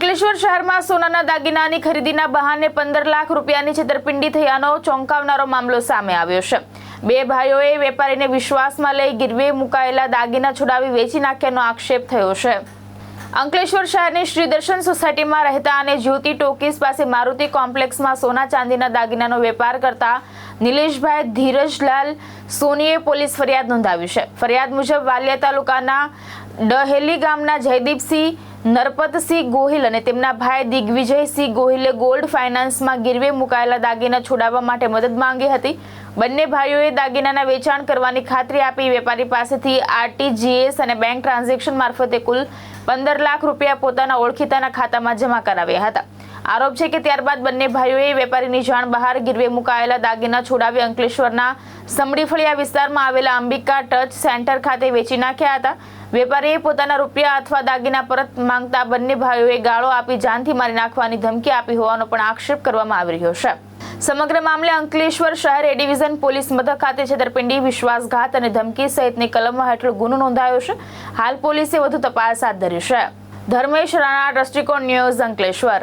અંકલેશ્વર શહેરમાં સોનાના દાગીનાની ખરીદીના બહાને 15 લાખ રૂપિયાની છેતરપિંડી થયાનો ચોંકાવનારો મામલો સામે આવ્યો છે। બે ભાઈઓએ વેપારીને વિશ્વાસમાં લઈ ગીરવે મુકાયેલા દાગીના છોડાવી વેચી નાખ્યાનો આક્ષેપ થયો છે। અંકલેશ્વર શહેરની શ્રી દર્શન સોસાયટીમાં રહેતા અને જ્યોતિ ટોકીઝ પાસે મારુતિ કોમ્પ્લેક્સમાં સોના ચાંદીના દાગીનાનો વેપાર કરતા નિલેશભાઈ ધીરજલાલ સોનીએ પોલીસ ફરિયાદ નોંધાવી છે। ફરિયાદ મુજબ વાલિયા તાલુકાના ડહેલી ગામના જયદીપસિંહ નરપતસિંહ ગોહિલ અને તેમના ભાઈ દિગ્વિજયસિંહ ગોહિલે ગોલ્ડ ફાઇનાન્સમાં ગીરવે મુકાયેલા દાગીના છોડાવવા માટે મદદ માંગી હતી। બંને ભાઈઓએ દાગીનાના વેચાણ કરવાની ખાતરી આપી વેપારી પાસેથી આરટીજીએસ અને બેંક ટ્રાન્ઝેક્શન મારફતે કુલ 15 લાખ રૂપિયા પોતાના ઓળખીતાના ખાતામાં જમા કરાવ્યા હતા। આરોપ છે કે ત્યારબાદ બંને ભાઈઓએ વેપારીની જાણ બહાર ગીરવે મુકાયેલા દાગીના છોડાવી અંકલેશ્વરના સમડીફળિયા વિસ્તારમાં આવેલા અંબિકા ટચ સેન્ટર ખાતે વેચી નાખ્યા હતા। વેપારીએ પોતાના રૂપિયા અથવા દાગીના પરત માંગતા બંને ભાઈઓએ ગાળો આપી જાનથી મારી નાખવાની ધમકી આપી હોવાનો પણ આક્ષેપ કરવામાં આવી રહ્યો છે। સમગ્ર મામલે અંકલેશ્વર શહેર એ ડિવિઝન પોલીસ મથક ખાતે છેતરપિંડી, વિશ્વાસઘાત અને ધમકી સહિતની કલમો હેઠળ ગુનો નોંધાયો છે। હાલ પોલીસે વધુ તપાસ હાથ ધરી છે। ધર્મેશ રાણા, દ્રષ્ટિકોણ ન્યૂઝ, અંકલેશ્વર।